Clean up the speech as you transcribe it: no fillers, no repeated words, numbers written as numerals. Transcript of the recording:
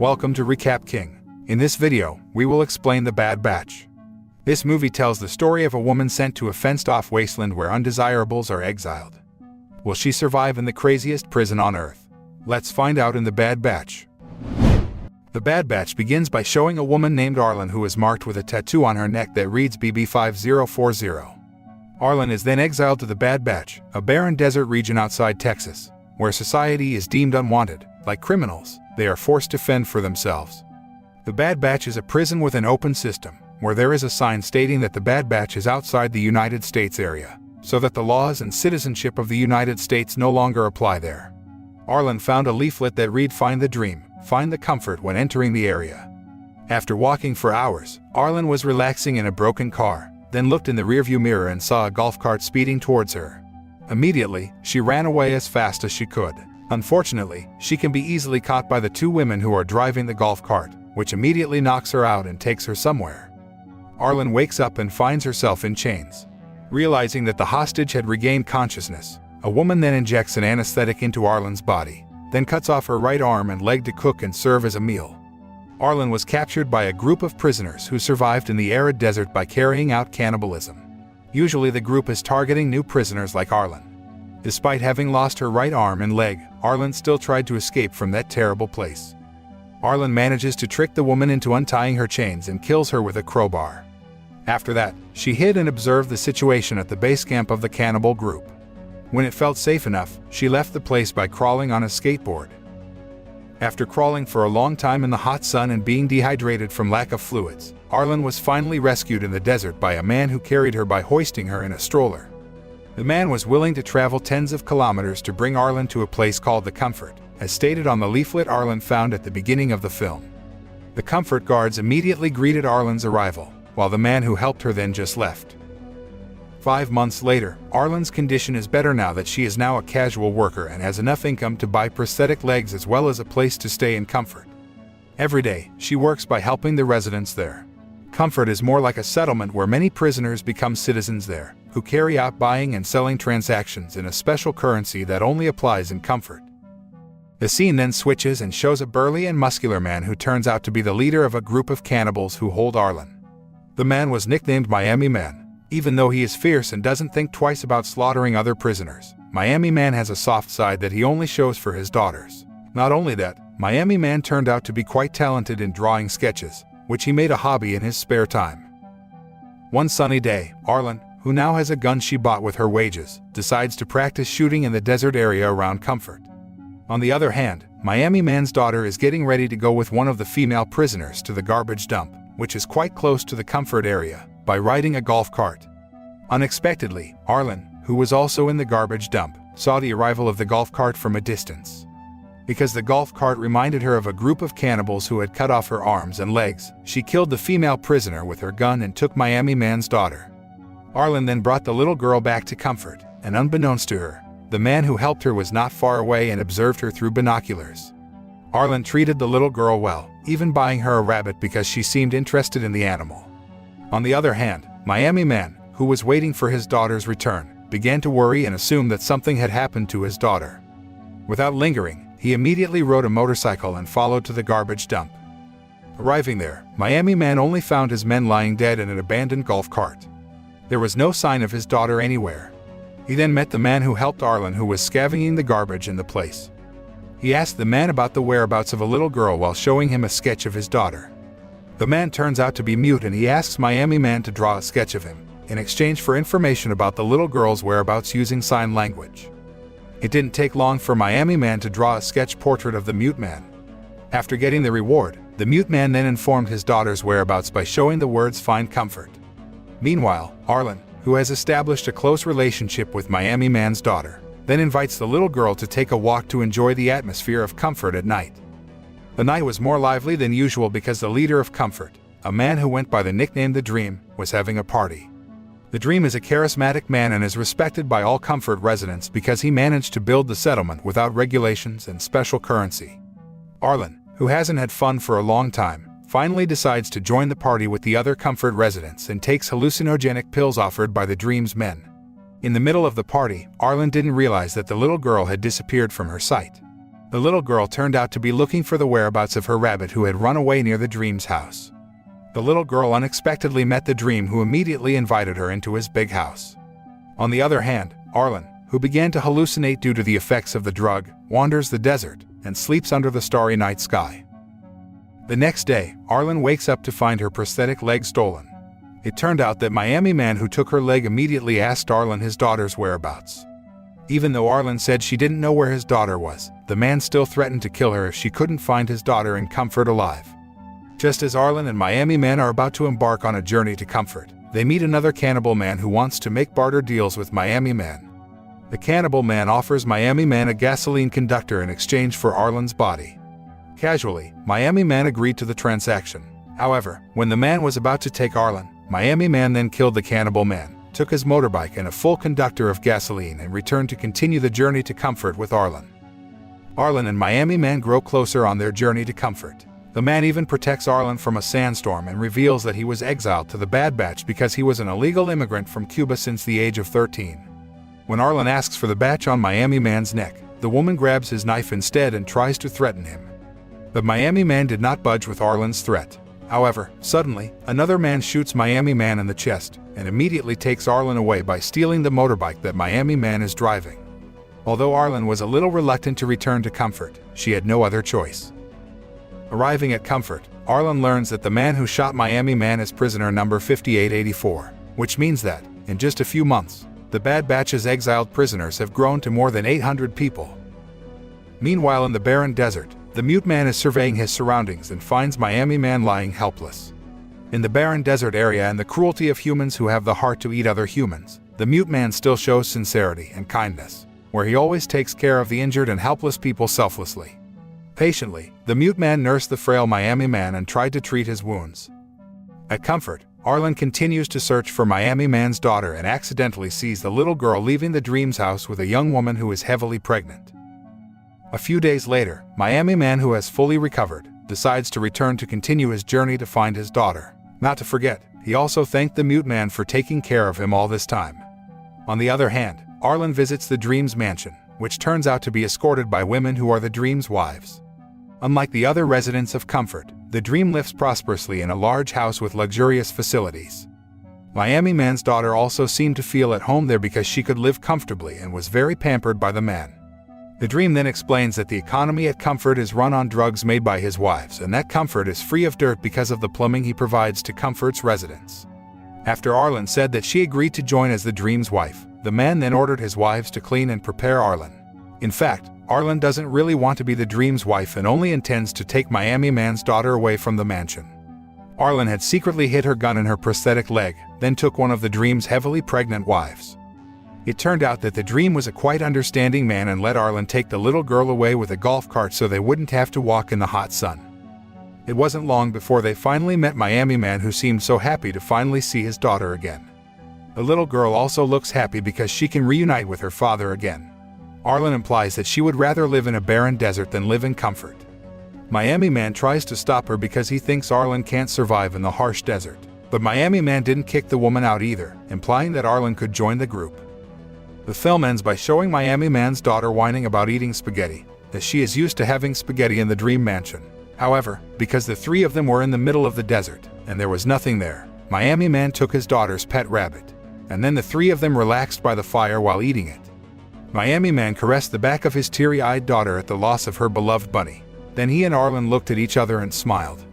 Welcome to Recap King. In this video, we will explain The Bad Batch. This movie tells the story of a woman sent to a fenced-off wasteland where undesirables are exiled. Will she survive in the craziest prison on Earth? Let's find out in The Bad Batch. The Bad Batch begins by showing a woman named Arlen who is marked with a tattoo on her neck that reads BB5040. Arlen is then exiled to the Bad Batch, a barren desert region outside Texas, where society is deemed unwanted. Like criminals, they are forced to fend for themselves. The Bad Batch is a prison with an open system, where there is a sign stating that the Bad Batch is outside the United States area, so that the laws and citizenship of the United States no longer apply there. Arlen found a leaflet that read "Find the dream, find the comfort" when entering the area. After walking for hours, Arlen was relaxing in a broken car, then looked in the rearview mirror and saw a golf cart speeding towards her. Immediately, she ran away as fast as she could. Unfortunately, she can be easily caught by the two women who are driving the golf cart, which immediately knocks her out and takes her somewhere. Arlen wakes up and finds herself in chains. Realizing that the hostage had regained consciousness, a woman then injects an anesthetic into Arlen's body, then cuts off her right arm and leg to cook and serve as a meal. Arlen was captured by a group of prisoners who survived in the arid desert by carrying out cannibalism. Usually the group is targeting new prisoners like Arlen. Despite having lost her right arm and leg, Arlen still tried to escape from that terrible place. Arlen manages to trick the woman into untying her chains and kills her with a crowbar. After that, she hid and observed the situation at the base camp of the cannibal group. When it felt safe enough, she left the place by crawling on a skateboard. After crawling for a long time in the hot sun and being dehydrated from lack of fluids, Arlen was finally rescued in the desert by a man who carried her by hoisting her in a stroller. The man was willing to travel tens of kilometers to bring Arlen to a place called the Comfort, as stated on the leaflet Arlen found at the beginning of the film. The Comfort guards immediately greeted Arlen's arrival, while the man who helped her then just left. 5 months later, Arlen's condition is better now that she is now a casual worker and has enough income to buy prosthetic legs as well as a place to stay in Comfort. Every day, she works by helping the residents there. Comfort is more like a settlement where many prisoners become citizens there, who carry out buying and selling transactions in a special currency that only applies in Comfort. The scene then switches and shows a burly and muscular man who turns out to be the leader of a group of cannibals who hold Arlen. The man was nicknamed Miami Man. Even though he is fierce and doesn't think twice about slaughtering other prisoners, Miami Man has a soft side that he only shows for his daughters. Not only that, Miami Man turned out to be quite talented in drawing sketches, which he made a hobby in his spare time. One sunny day, Arlen, who now has a gun she bought with her wages, decides to practice shooting in the desert area around Comfort. On the other hand, Miami Man's daughter is getting ready to go with one of the female prisoners to the garbage dump, which is quite close to the Comfort area, by riding a golf cart. Unexpectedly, Arlen, who was also in the garbage dump, saw the arrival of the golf cart from a distance. Because the golf cart reminded her of a group of cannibals who had cut off her arms and legs, she killed the female prisoner with her gun and took Miami Man's daughter. Arlen then brought the little girl back to Comfort, and unbeknownst to her, the man who helped her was not far away and observed her through binoculars. Arlen treated the little girl well, even buying her a rabbit because she seemed interested in the animal. On the other hand, Miami Man, who was waiting for his daughter's return, began to worry and assumed that something had happened to his daughter. Without lingering, he immediately rode a motorcycle and followed to the garbage dump. Arriving there, Miami Man only found his men lying dead in an abandoned golf cart. There was no sign of his daughter anywhere. He then met the man who helped Arlen, who was scavenging the garbage in the place. He asked the man about the whereabouts of a little girl while showing him a sketch of his daughter. The man turns out to be mute and he asks Miami Man to draw a sketch of him, in exchange for information about the little girl's whereabouts using sign language. It didn't take long for Miami Man to draw a sketch portrait of the mute man. After getting the reward, the mute man then informed his daughter's whereabouts by showing the words "Find Comfort." Meanwhile, Arlen, who has established a close relationship with Miami Man's daughter, then invites the little girl to take a walk to enjoy the atmosphere of Comfort at night. The night was more lively than usual because the leader of Comfort, a man who went by the nickname The Dream, was having a party. The Dream is a charismatic man and is respected by all Comfort residents because he managed to build the settlement without regulations and special currency. Arlen, who hasn't had fun for a long time, finally decides to join the party with the other Comfort residents and takes hallucinogenic pills offered by the Dream's men. In the middle of the party, Arlen didn't realize that the little girl had disappeared from her sight. The little girl turned out to be looking for the whereabouts of her rabbit who had run away near the dream's house. The little girl unexpectedly met the dream, who immediately invited her into his big house. On the other hand, Arlen, who began to hallucinate due to the effects of the drug, wanders the desert and sleeps under the starry night sky. The next day, Arlen wakes up to find her prosthetic leg stolen. It turned out that Miami man who took her leg immediately asked Arlen his daughter's whereabouts. Even though Arlen said she didn't know where his daughter was, the man still threatened to kill her if she couldn't find his daughter in Comfort alive. Just as Arlen and Miami man are about to embark on a journey to Comfort, they meet another cannibal man who wants to make barter deals with Miami man. The cannibal man offers Miami man a gasoline conductor in exchange for Arlen's body. Casually, Miami man agreed to the transaction. However, when the man was about to take Arlen, Miami man then killed the cannibal man, took his motorbike and a full conductor of gasoline, and returned to continue the journey to Comfort with Arlen. Arlen and Miami man grow closer on their journey to Comfort. The man even protects Arlen from a sandstorm and reveals that he was exiled to the Bad Batch because he was an illegal immigrant from Cuba since the age of 13. When Arlen asks for the batch on Miami man's neck, the woman grabs his knife instead and tries to threaten him. The Miami man did not budge with Arlen's threat. However, suddenly, another man shoots Miami man in the chest and immediately takes Arlen away by stealing the motorbike that Miami man is driving. Although Arlen was a little reluctant to return to Comfort, she had no other choice. Arriving at Comfort, Arlen learns that the man who shot Miami man is prisoner number 5884, which means that, in just a few months, the Bad Batch's exiled prisoners have grown to more than 800 people. Meanwhile, in the barren desert, the mute man is surveying his surroundings and finds Miami man lying helpless. In the barren desert area and the cruelty of humans who have the heart to eat other humans, the mute man still shows sincerity and kindness, where he always takes care of the injured and helpless people selflessly. Patiently, the mute man nursed the frail Miami man and tried to treat his wounds. At Comfort, Arlen continues to search for Miami man's daughter and accidentally sees the little girl leaving the dream's house with a young woman who is heavily pregnant. A few days later, Miami man, who has fully recovered, decides to return to continue his journey to find his daughter. Not to forget, he also thanked the mute man for taking care of him all this time. On the other hand, Arlen visits the dream's mansion, which turns out to be escorted by women who are the dream's wives. Unlike the other residents of Comfort, the dream lives prosperously in a large house with luxurious facilities. Miami man's daughter also seemed to feel at home there because she could live comfortably and was very pampered by the man. The dream then explains that the economy at Comfort is run on drugs made by his wives, and that Comfort is free of dirt because of the plumbing he provides to Comfort's residents. After Arlen said that she agreed to join as the dream's wife, the man then ordered his wives to clean and prepare Arlen. In fact, Arlen doesn't really want to be the dream's wife and only intends to take Miami man's daughter away from the mansion. Arlen had secretly hid her gun in her prosthetic leg, then took one of the dream's heavily pregnant wives. It turned out that the dream was a quite understanding man and let Arlen take the little girl away with a golf cart so they wouldn't have to walk in the hot sun. It wasn't long before they finally met Miami man, who seemed so happy to finally see his daughter again. The little girl also looks happy because she can reunite with her father again. Arlen implies that she would rather live in a barren desert than live in Comfort. Miami man tries to stop her because he thinks Arlen can't survive in the harsh desert, but Miami man didn't kick the woman out either, implying that Arlen could join the group. The film ends by showing Miami man's daughter whining about eating spaghetti, as she is used to having spaghetti in the dream mansion. However, because the three of them were in the middle of the desert, and there was nothing there, Miami man took his daughter's pet rabbit, and then the three of them relaxed by the fire while eating it. Miami man caressed the back of his teary-eyed daughter at the loss of her beloved bunny. Then he and Arlen looked at each other and smiled.